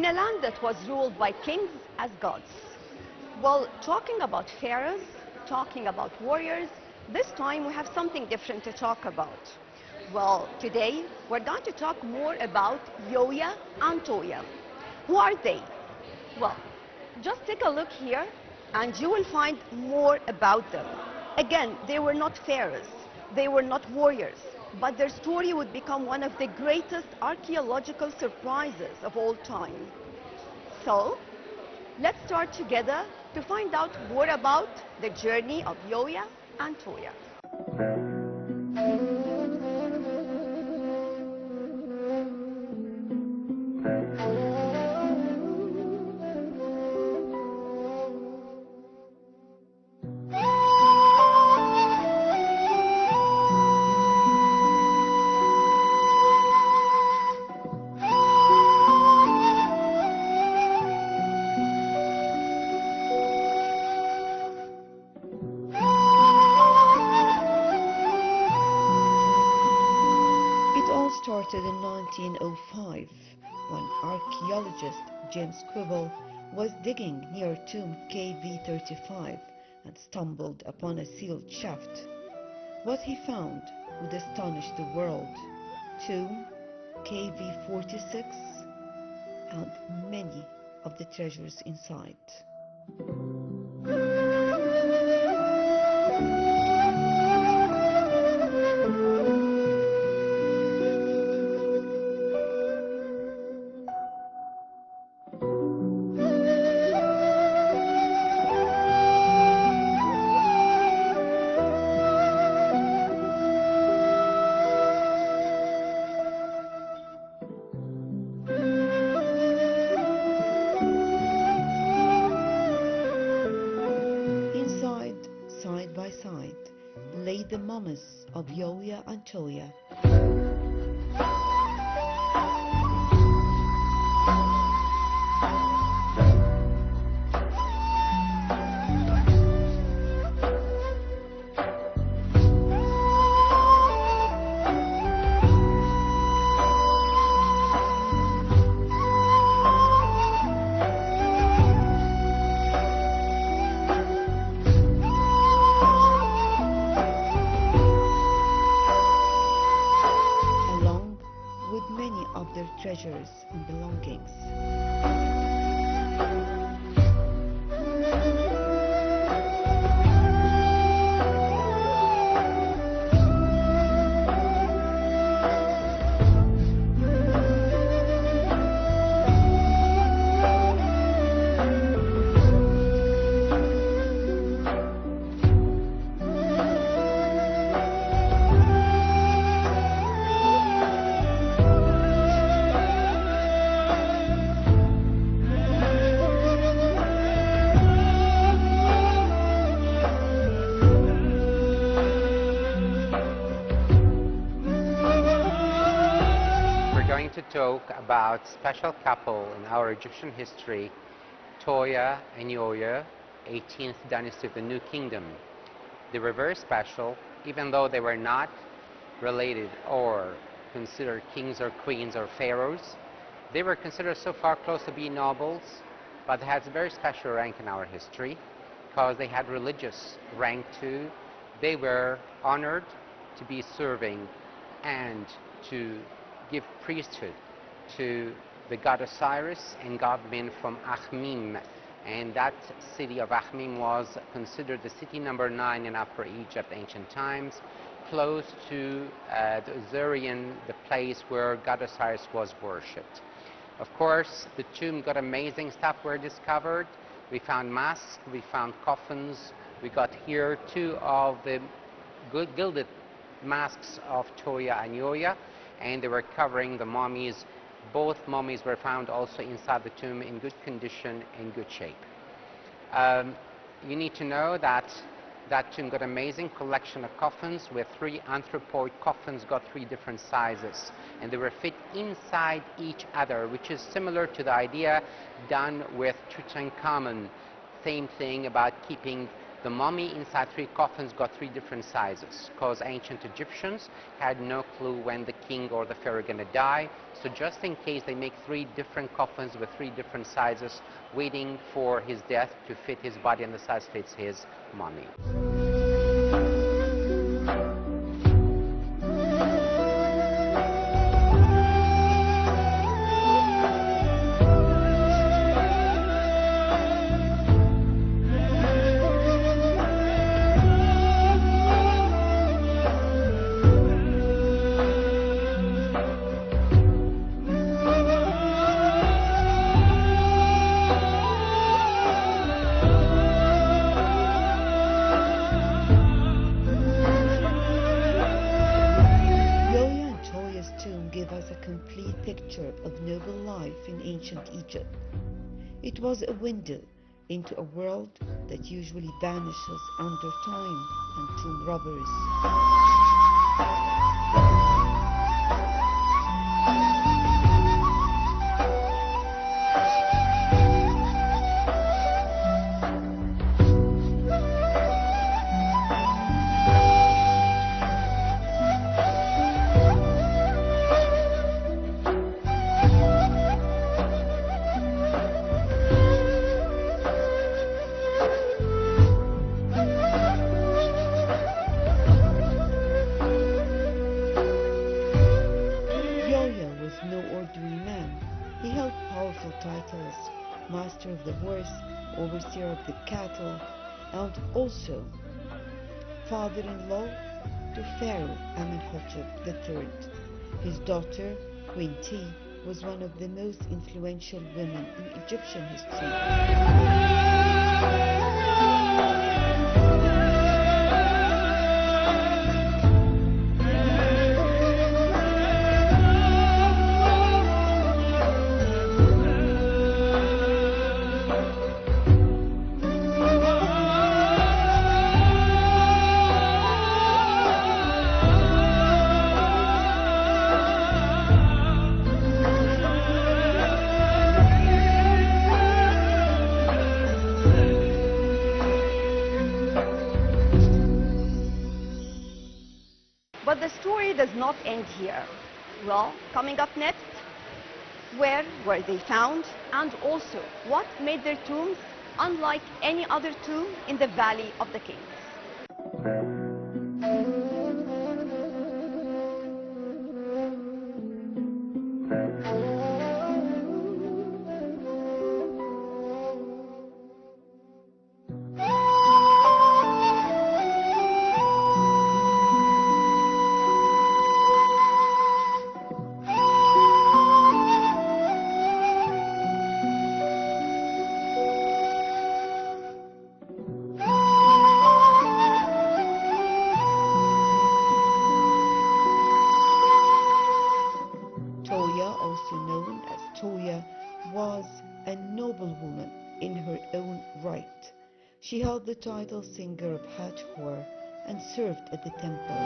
a land that was ruled by kings as gods. Well, talking about pharaohs, talking about warriors, this time we have something different to talk about. Well, today we're going to talk more about Yoya and Toya. Who are they? Well, just take a look here and you will find more about them. Again, they were not pharaohs, they were not warriors, but their story would become one of the greatest archaeological surprises of all time. So, let's start together to find out more about the journey of Yoya and Toya. Started in 1905 when archaeologist James Quibble was digging near tomb KV35 and stumbled upon a sealed shaft. What he found would astonish the world: tomb KV46 and many of the treasures inside. Side by side lay the mummies of Yoya and Toya. Of their treasures and belongings. To talk about special couple in our Egyptian history, Toya and Yoya, 18th dynasty of the New Kingdom. They were very special, even though they were not related or considered kings or queens or pharaohs. They were considered so far close to being nobles, but they had a very special rank in our history because they had religious rank too. They were honored to be serving and to give priesthood to the god Osiris and god men from Akhmim, and that city of Akhmim was considered the city number 9 in Upper Egypt ancient times, close to the Osirian, the place where god Osiris was worshipped. Of course, the tomb got amazing stuff were discovered. We found masks, we found coffins, we got here 2 of the gilded masks of Toya and Yoya, and they were covering the mummies. Both mummies were found also inside the tomb in good condition, in good shape. You need to know that that tomb got amazing collection of coffins, with 3 anthropoid coffins, got 3 different sizes, and they were fit inside each other, which is similar to the idea done with Tutankhamun. Same thing about keeping The mummy inside 3 coffins got 3 different sizes, because ancient Egyptians had no clue when the king or the pharaoh gonna die. So just in case, they make 3 different coffins with 3 different sizes, waiting for his death to fit his body and the size fits his mummy. Picture of noble life in ancient Egypt. It was a window into a world that usually vanishes under time and tomb robbers. Titles, master of the horse, overseer of the cattle, and also father-in-law to Pharaoh Amenhotep III. His daughter, Queen Tiye, was one of the most influential women in Egyptian history. But the story does not end here. Well, coming up next, where were they found? And also, what made their tombs unlike any other tomb in the Valley of the Kings? Was a noblewoman in her own right. She held the title Singer of Hathor and served at the temple.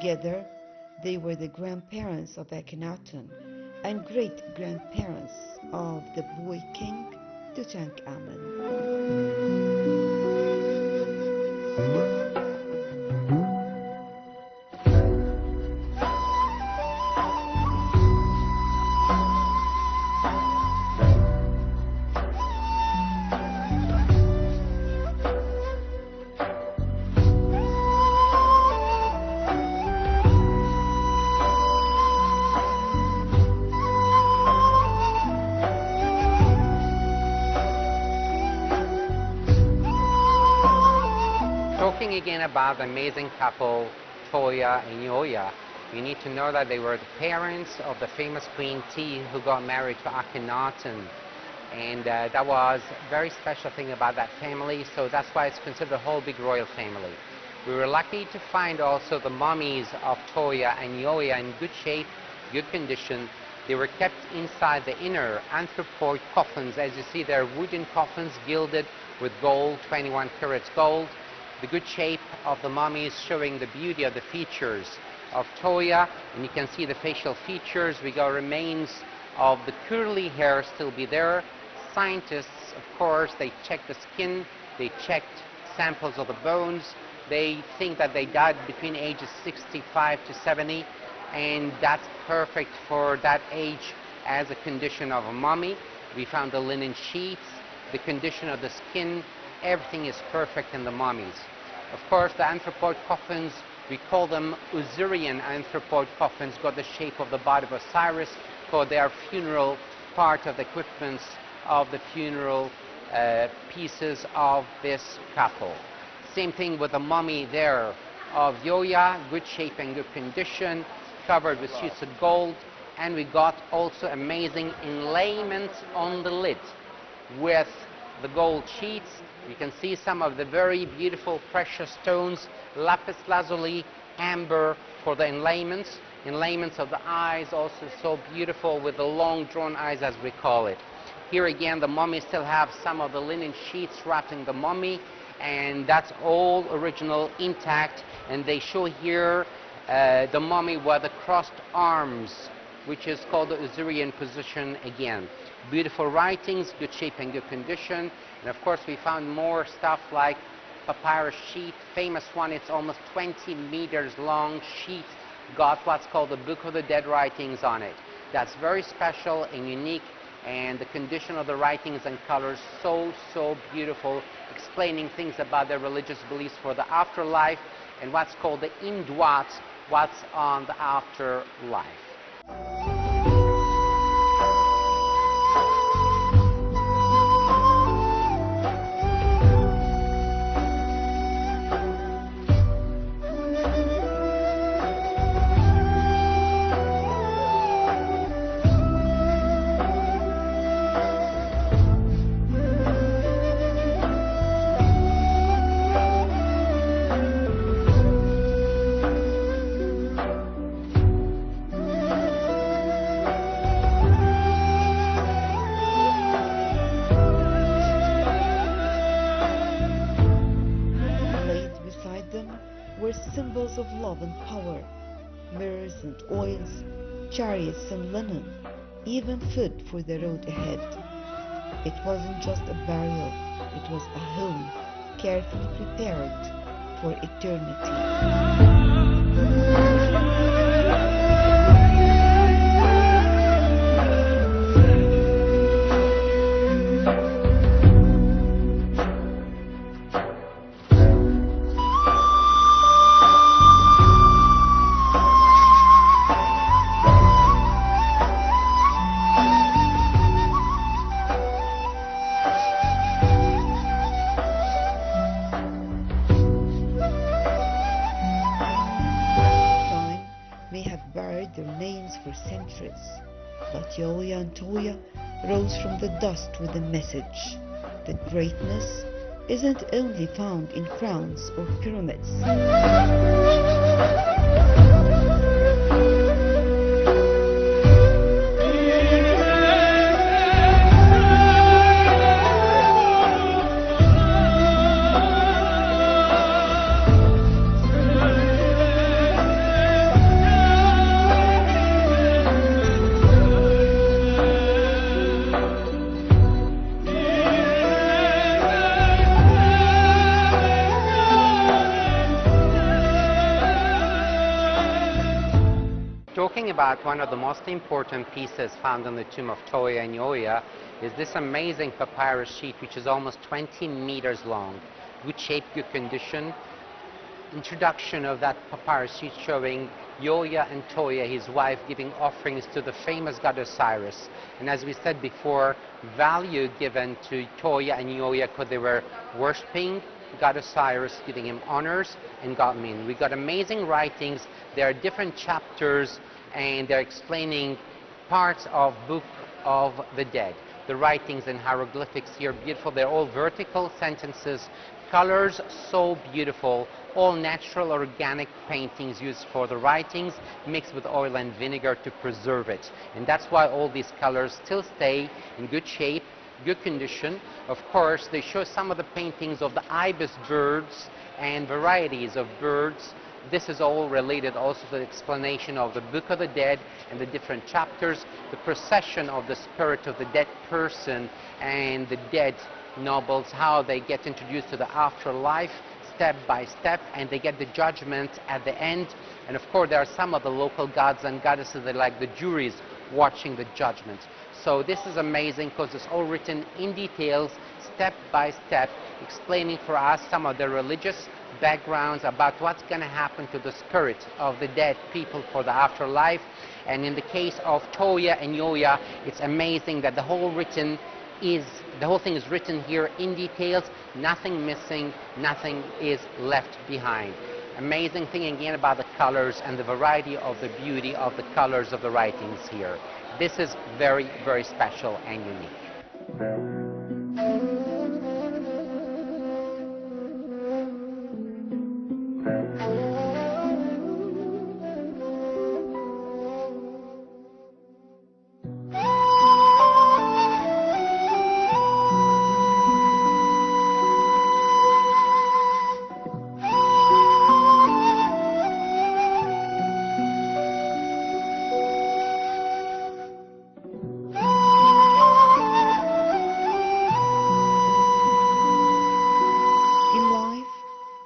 Together, they were the grandparents of Akhenaten and great-grandparents of the boy king Tutankhamun. Talking again about the amazing couple, Toya and Nyoya, you need to know that they were the parents of the famous Queen Tiye who got married to Akhenaten. And that was a very special thing about that family, so that's why it's considered a whole big royal family. We were lucky to find also the mummies of Toya and Nyoya in good shape, good condition. They were kept inside the inner anthropoid coffins. As you see, they're wooden coffins gilded with gold, 21 carats gold. The good shape of the mummies showing the beauty of the features of Toya, and you can see the facial features. We got remains of the curly hair still be there. Scientists, of course, they checked the skin, they checked samples of the bones. They think that they died between ages 65 to 70, and that's perfect for that age as a condition of a mummy. We found the linen sheets, the condition of the skin, everything is perfect in the mummies. Of course, the anthropoid coffins, we call them Osirian anthropoid coffins, got the shape of the body of Osiris, because they are funeral part of the equipments of the funeral pieces of this couple. Same thing with the mummy there of Nyoya, good shape and good condition, covered with sheets of gold, and we got also amazing inlayment on the lid with the gold sheets. You can see some of the very beautiful precious stones, lapis lazuli, amber for the inlayments. Inlayments of the eyes also so beautiful with the long drawn eyes, as we call it. Here again, the mummy still have some of the linen sheets wrapping the mummy, and that's all original, intact. And they show here the mummy with the crossed arms, which is called the Osirian position again. Beautiful writings, good shape and good condition. And of course we found more stuff like papyrus sheet, famous one. It's almost 20 meters long sheet, got what's called the Book of the Dead writings on it. That's very special and unique, and the condition of the writings and colors so beautiful, explaining things about their religious beliefs for the afterlife and what's called the Indwat, what's on the afterlife. Symbols of love and power, mirrors and oils, chariots and linen, even food for the road ahead. It wasn't just a burial, it was a home carefully prepared for eternity. Their names for centuries, but Nyoya and Toya rose from the dust with a message that greatness isn't only found in crowns or pyramids. Talking about one of the most important pieces found in the tomb of Toya and Nyoya is this amazing papyrus sheet, which is almost 20 meters long. Good shape, good condition. Introduction of that papyrus sheet showing Nyoya and Toya, his wife, giving offerings to the famous god Osiris. And as we said before, value given to Toya and Nyoya because they were worshipping god Osiris, giving him honors and God mean. We got amazing writings. There are different chapters and they're explaining parts of Book of the Dead. the writings and hieroglyphics here, beautiful. They're all vertical sentences, colors so beautiful, all natural organic paintings used for the writings, mixed with oil and vinegar to preserve it. And that's why all these colors still stay in good shape, good condition. Of course, they show some of the paintings of the ibis birds and varieties of birds. This is all related also to the explanation of the Book of the Dead and the different chapters, the procession of the spirit of the dead person and the dead nobles, how they get introduced to the afterlife step by step, and they get the judgment at the end. And of course, there are some of the local gods and goddesses that are like the juries watching the judgment. So this is amazing because it's all written in details, step by step, explaining for us some of the religious backgrounds about what's going to happen to the spirit of the dead people for the afterlife. And in the case of Toya and Nyoya, it's amazing that the whole thing is written here in details, nothing missing, nothing is left behind. Amazing thing again about the colors and the variety of the beauty of the colors of the writings here. This is very, very special and unique.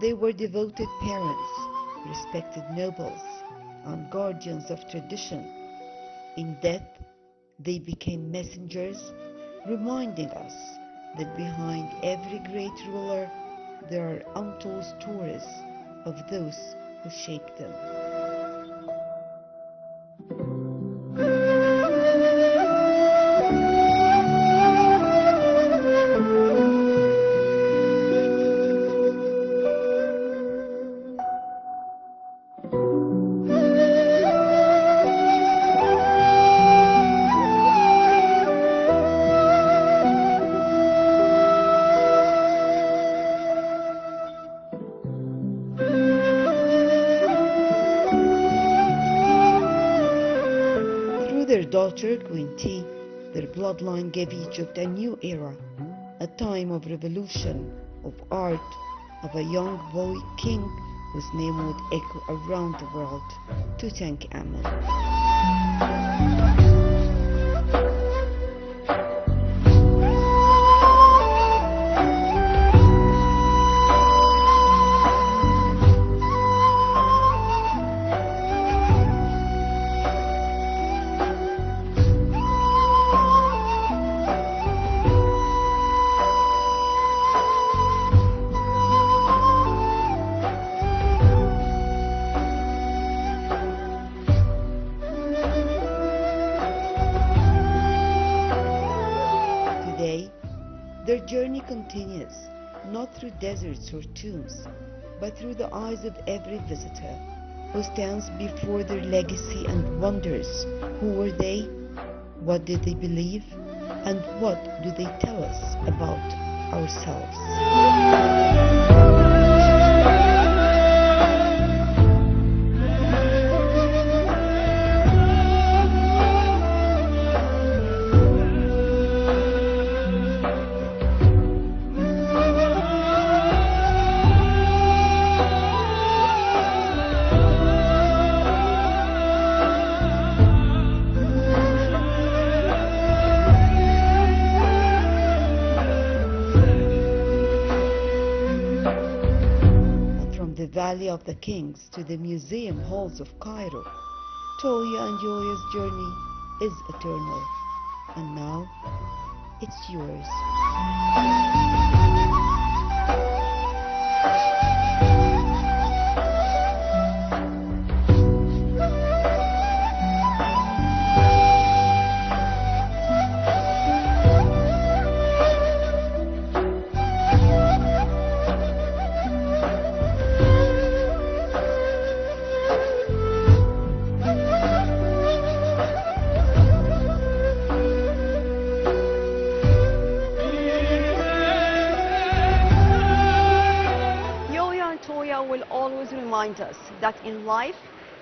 They were devoted parents, respected nobles, and guardians of tradition. In death, they became messengers, reminding us that behind every great ruler, there are untold stories of those who shaped them. Their daughter, Queen T, their bloodline gave Egypt a new era, a time of revolution, of art, of a young boy king whose name would echo around the world, Tutankhamun. Their journey continues, not through deserts or tombs, but through the eyes of every visitor who stands before their legacy and wonders, who were they, what did they believe, and what do they tell us about ourselves. Valley of the Kings to the museum halls of Cairo, Toya and Nyoya's journey is eternal, and now it's yours. will always remind us that in life,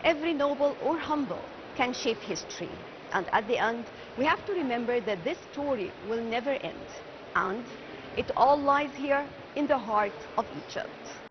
every noble or humble can shape history. And at the end, we have to remember that this story will never end. And it all lies here in the heart of Egypt.